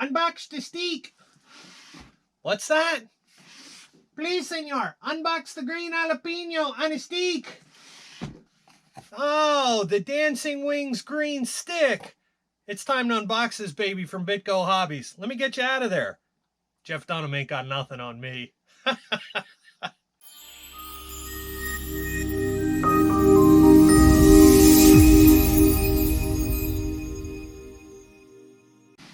Unbox the stick. What's that? Please, senor, unbox the green jalapeno on a stick. Oh, the Dancing Wings green stick. It's time to unbox this baby from Bitgo Hobbies. Let me get you out of there. Jeff Dunham ain't got nothing on me.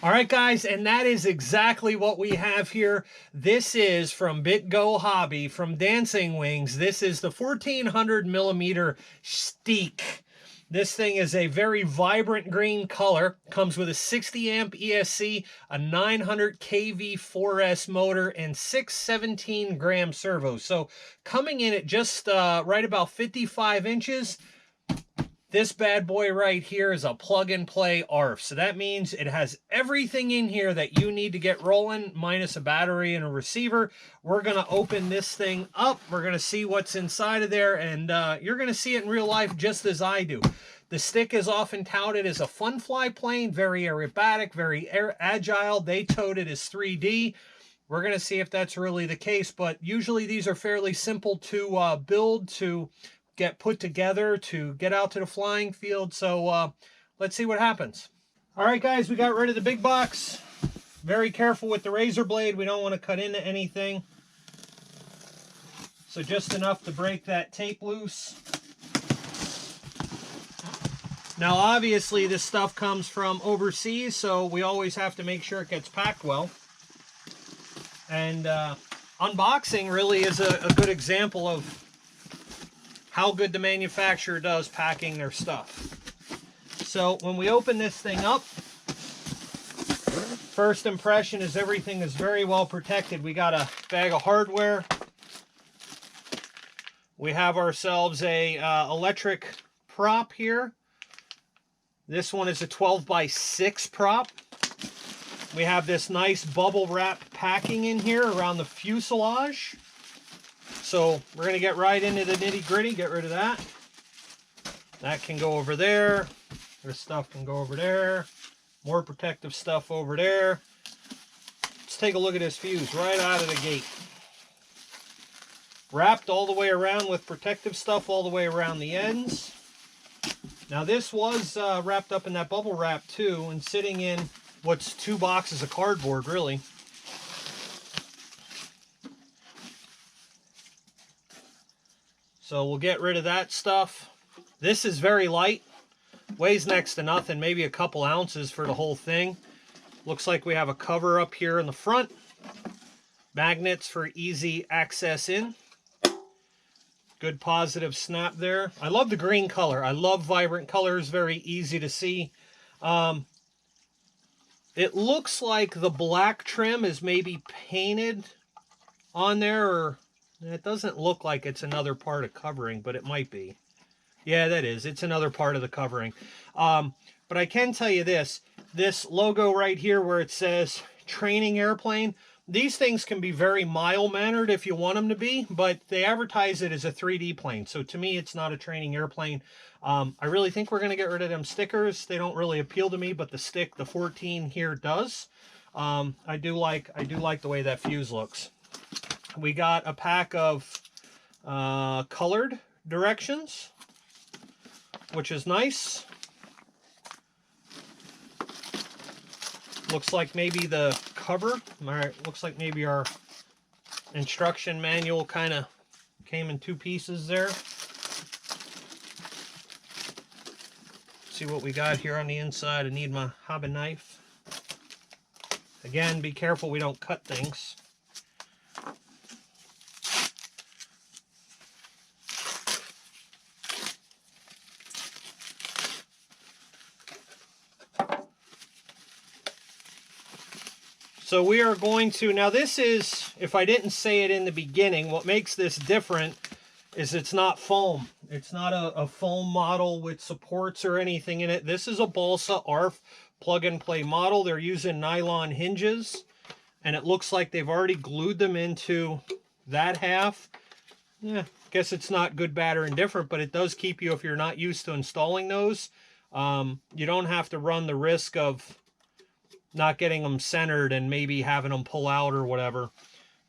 All right, guys, and that is exactly what we have here. This is from Bitgo Hobby, from Dancing Wings. This is the 1400 millimeter stick. This thing is a very vibrant green color. Comes with a 60 amp ESC, a 900 kV 4S motor, and 6 17-gram servos. So coming in at just right about 55 inches. This bad boy right here is a plug-and-play ARF. So that means it has everything in here that you need to get rolling, minus a battery and a receiver. We're going to open this thing up. We're going to see what's inside of there, and you're going to see it in real life just as I do. The stick is often touted as a fun fly plane, very aerobatic, very agile. They tote it as 3D. We're going to see if that's really the case, but usually these are fairly simple to build, to get put together, to get out to the flying field. So let's see what happens. All right, guys, we got rid of the big box. Very careful with the razor blade. We don't want to cut into anything. So just enough to break that tape loose. Now, obviously, this stuff comes from overseas, so we always have to make sure it gets packed well. And unboxing really is a good example of how good the manufacturer does packing their stuff. So when we open this thing up, first impression is everything is very well protected. We got a bag of hardware. We have ourselves a electric prop here. This one is a 12x6 prop. We have this nice bubble wrap packing in here around the fuselage. So we're going to get right into the nitty gritty, get rid of that. That can go over there. This stuff can go over there. More protective stuff over there. Let's take a look at this fuse right out of the gate. Wrapped all the way around with protective stuff all the way around the ends. Now this was wrapped up in that bubble wrap too, and sitting in what's 2 boxes of cardboard really. So we'll get rid of that stuff. This is very light, weighs next to nothing, maybe a couple ounces for the whole thing. Looks like we have a cover up here in the front. Magnets for easy access in. Good positive snap there. I love the green color. I love vibrant colors, very easy to see. It looks like the black trim is maybe painted on there, or it doesn't look like it's another part of covering, but it might be. Yeah, that is. It's another part of the covering. But I can tell you this logo right here where it says training airplane, these things can be very mild-mannered if you want them to be, but they advertise it as a 3D plane. So to me, it's not a training airplane. I really think we're going to get rid of them stickers. They don't really appeal to me, but the stick, the 14 here does. I do like the way that fuse looks. We got a pack of colored directions, which is nice. Looks like maybe the cover, looks like maybe our instruction manual kind of came in 2 pieces there. See what we got here on the inside. I need my hobby knife. Again, be careful we don't cut things. So we are going to, now this is, if I didn't say it in the beginning, what makes this different is it's not foam. It's not a foam model with supports or anything in it. This is a balsa ARF plug-and-play model. They're using nylon hinges, and it looks like they've already glued them into that half. Yeah, guess it's not good, bad, or indifferent, but it does keep you, if you're not used to installing those, you don't have to run the risk of not getting them centered and maybe having them pull out or whatever.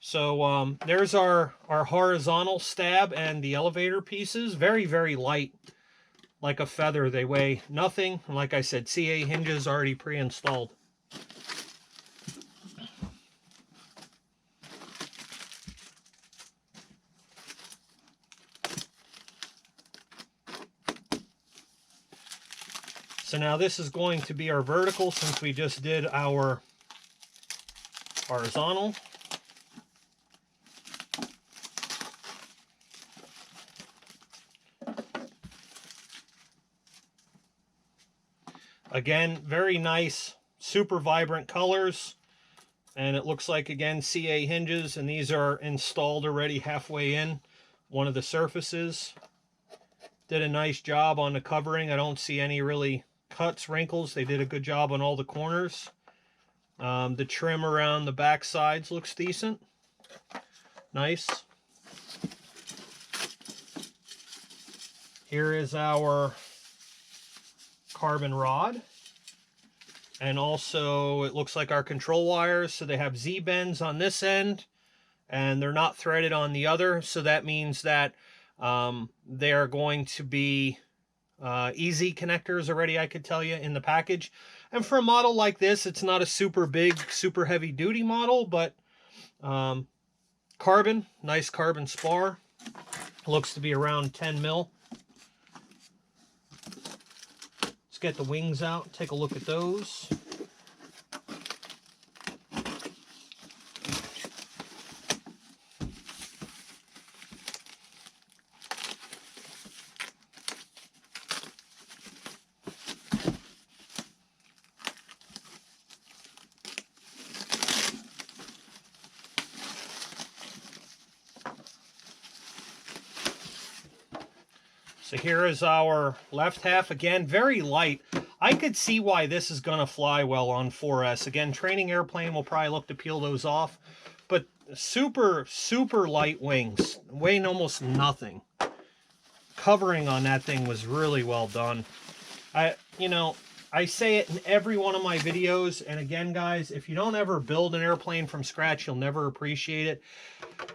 So there's our horizontal stab and the elevator pieces. Very, very light, like a feather. They weigh nothing. And like I said, CA hinges already pre-installed. So now this is going to be our vertical since we just did our horizontal. Again, very nice, super vibrant colors. And it looks like, again, CA hinges, and these are installed already halfway in one of the surfaces. Did a nice job on the covering. I don't see any really cuts, wrinkles. They did a good job on all the corners. The trim around the back sides looks decent. Nice. Here is our carbon rod. And also it looks like our control wires. So they have Z-bends on this end and they're not threaded on the other. So that means that they are going to be easy connectors already, I could tell you, in the package. And for a model like this, it's not a super big, super heavy duty model, but carbon, nice carbon spar. Looks to be around 10 mil. Let's get the wings out, take a look at those. So here is our left half. Again, very light. I could see why this is going to fly well on 4S. Again, training airplane will probably look to peel those off. But super, super light wings. Weighing almost nothing. Covering on that thing was really well done. I say it in every one of my videos. And again, guys, if you don't ever build an airplane from scratch, you'll never appreciate it.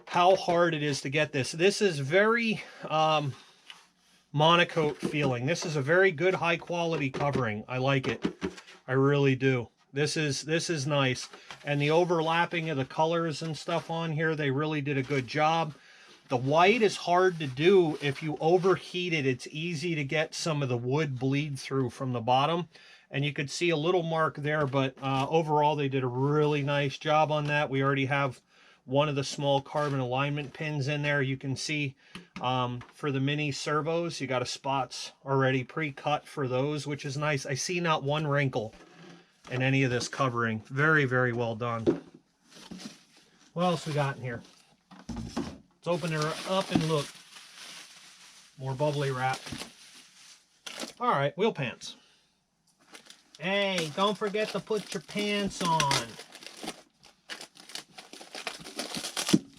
How hard it is to get this. This is very... monocoat feeling. This is a very good high quality covering. I like it. I really do. This is nice. And the overlapping of the colors and stuff on here, they really did a good job. The white is hard to do. If you overheat it, it's easy to get some of the wood bleed through from the bottom. And you could see a little mark there, but overall they did a really nice job on that. We already have one of the small carbon alignment pins in there. You can see for the mini servos, you got a spots already pre-cut for those, which is nice. I see not one wrinkle in any of this covering. Very, very well done. What else we got in here? Let's open her up and look. More bubbly wrap. All right, wheel pants. Hey, don't forget to put your pants on.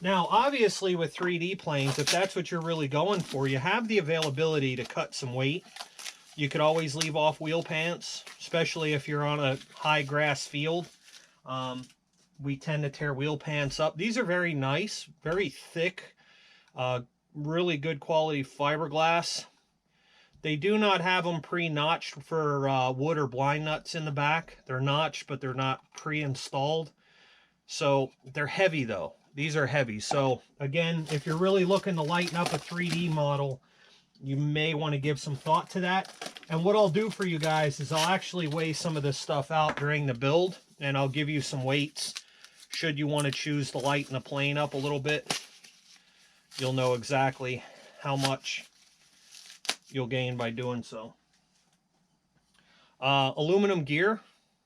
Now, obviously with 3D planes, if that's what you're really going for, you have the availability to cut some weight. You could always leave off wheel pants, especially if you're on a high grass field. We tend to tear wheel pants up. These are very nice, very thick, really good quality fiberglass. They do not have them pre-notched for wood or blind nuts in the back. They're notched, but they're not pre-installed. So they're heavy though. These are heavy. So again, if you're really looking to lighten up a 3D model, you may want to give some thought to that. And what I'll do for you guys is I'll actually weigh some of this stuff out during the build, and I'll give you some weights. Should you want to choose to lighten the plane up a little bit, you'll know exactly how much you'll gain by doing so. Aluminum gear,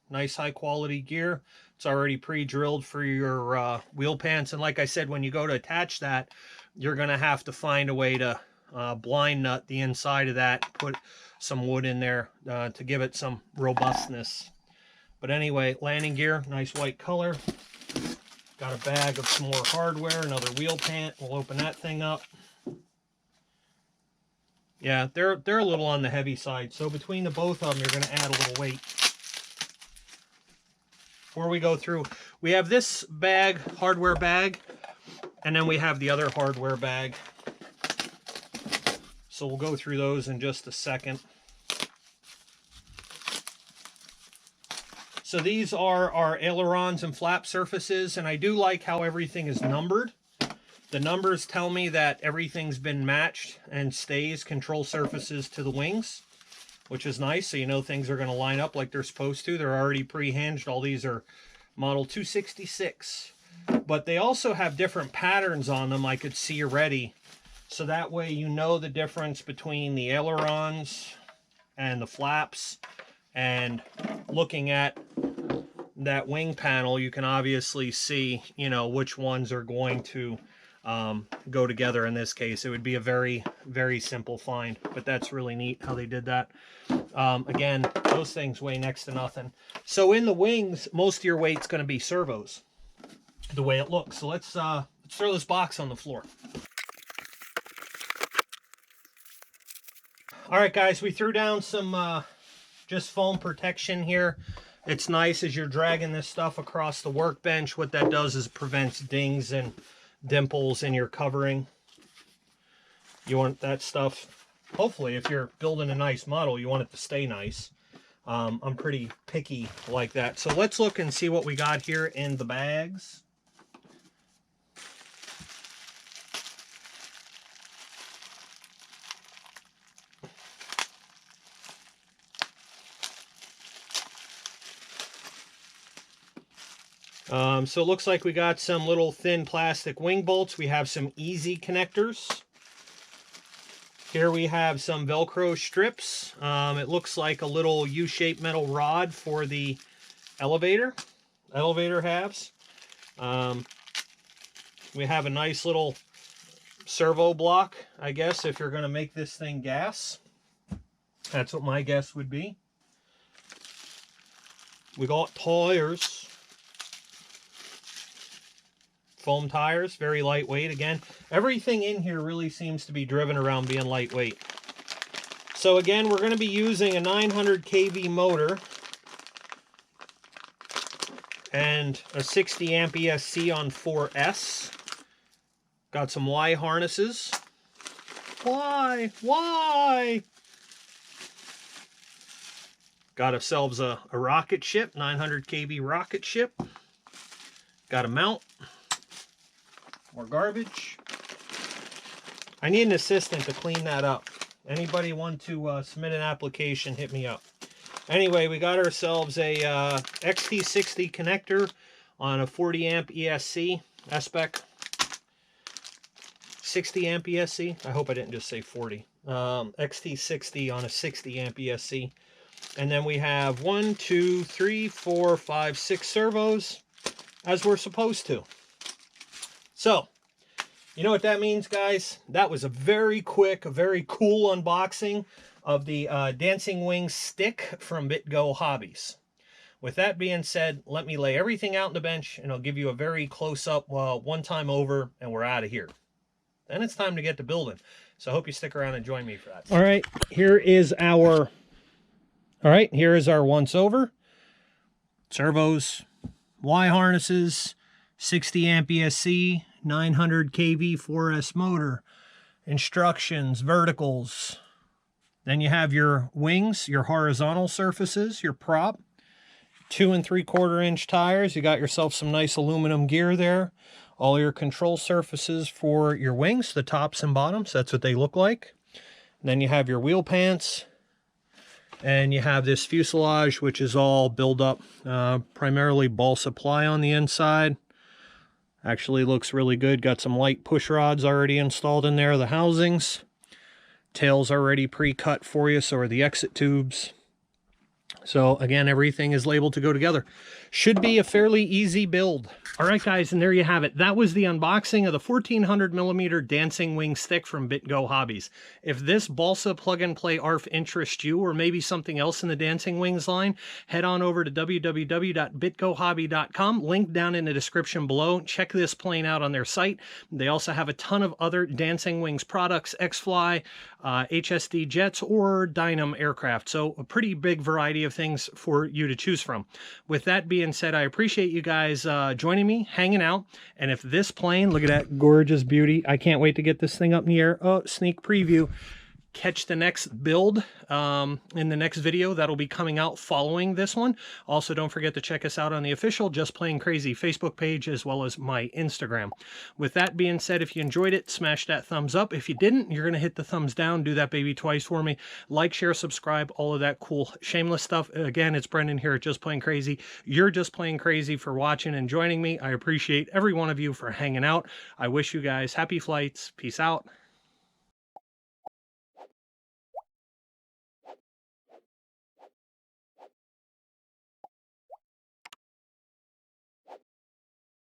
nice high quality gear. It's already pre-drilled for your wheel pants. And like I said, when you go to attach that, you're going to have to find a way to blind nut the inside of that, put some wood in there to give it some robustness. But anyway, landing gear, nice white color. Got a bag of some more hardware, another wheel pant. We'll open that thing up. Yeah, they're a little on the heavy side. So between the both of them, you're going to add a little weight. before we go through, we have this bag, hardware bag, and then we have the other hardware bag. So we'll go through those in just a second. So these are our ailerons and flap surfaces, and I do like how everything is numbered. The numbers tell me that everything's been matched and stays control surfaces to the wings, which is nice, so you know things are going to line up like they're supposed to. They're already pre-hinged. All these are model 266. But they also have different patterns on them I could see already. So that way you know the difference between the ailerons and the flaps. And looking at that wing panel, you can obviously see, you know, which ones are going to go together. In this case, it would be a very, very simple find. But that's really neat how they did that. Again, those things weigh next to nothing. So in the wings, most of your weight's going to be servos, the way it looks. So let's throw this box on the floor. All right, guys, we threw down some just foam protection here. It's nice as you're dragging this stuff across the workbench. What that does is it prevents dings and dimples in your covering. You want that stuff, hopefully, if you're building a nice model, you want it to stay nice. I'm pretty picky like that. So let's look and see what we got here in the bags. So it looks like we got some little thin plastic wing bolts. We have some easy connectors. Here we have some Velcro strips. It looks like a little U-shaped metal rod for the elevator halves. We have a nice little servo block, I guess, if you're going to make this thing gas. That's what my guess would be. We got tires. Foam tires, very lightweight. Again, everything in here really seems to be driven around being lightweight. So again, we're going to be using a 900 kV motor and a 60 amp ESC on 4S. Got some Y harnesses. Why? Got ourselves a rocket ship, 900 kV rocket ship. Got a mount. More garbage. I need an assistant to clean that up. Anybody want to submit an application, hit me up. Anyway, we got ourselves a XT60 connector on a 40 amp ESC SPEC. 60 amp ESC. I hope I didn't just say 40. XT60 on a 60 amp ESC. And then we have 1, 2, 3, 4, 5, 6 servos, as we're supposed to. So, you know what that means, guys? That was a very quick, a very cool unboxing of the Dancing Wings stick from Bitgo Hobbies. With that being said, let me lay everything out on the bench, and I'll give you a very close-up, one time over, and we're out of here. Then it's time to get to building. So I hope you stick around and join me for that. All right, here is our once over. Servos, Y harnesses, 60 amp ESC, 900 kV 4S motor, instructions, verticals. Then you have your wings, your horizontal surfaces, your prop, 2 3/4 inch tires. You got yourself some nice aluminum gear there. All your control surfaces for your wings, the tops and bottoms. That's what they look like. And then you have your wheel pants. And you have this fuselage, which is all built up, primarily balsa ply on the inside. Actually looks really good. Got some light push rods already installed in there, the housings. Tails already pre-cut for you, so are the exit tubes. So again, everything is labeled to go together. Should be a fairly easy build. All right, guys, and there you have it. That was the unboxing of the 1400mm Dancing Wing stick from Bitgo Hobbies. If this balsa plug-and-play ARF interests you, or maybe something else in the Dancing Wings line, head on over to www.bitgohobby.com. Link down in the description below. Check this plane out on their site. They also have a ton of other Dancing Wings products, X-Fly, HSD jets, or Dynam aircraft. So a pretty big variety of things for you to choose from. With that being said, I appreciate you guys joining me, hanging out. And if this plane, look at that gorgeous beauty. I can't wait to get this thing up in the air. Oh, sneak preview. Catch the next build in the next video that'll be coming out following this one. Also, don't forget to check us out on the official Just Plain Crazy Facebook page, as well as my Instagram. With that being said, if you enjoyed it, smash that thumbs up. If you didn't, you're going to hit the thumbs down. Do that baby twice for me. Like, share, subscribe, all of that cool shameless stuff. Again, it's Brendan here at Just Plain Crazy. You're just plain crazy for watching and joining me. I appreciate every one of you for hanging out. I wish you guys happy flights. Peace out.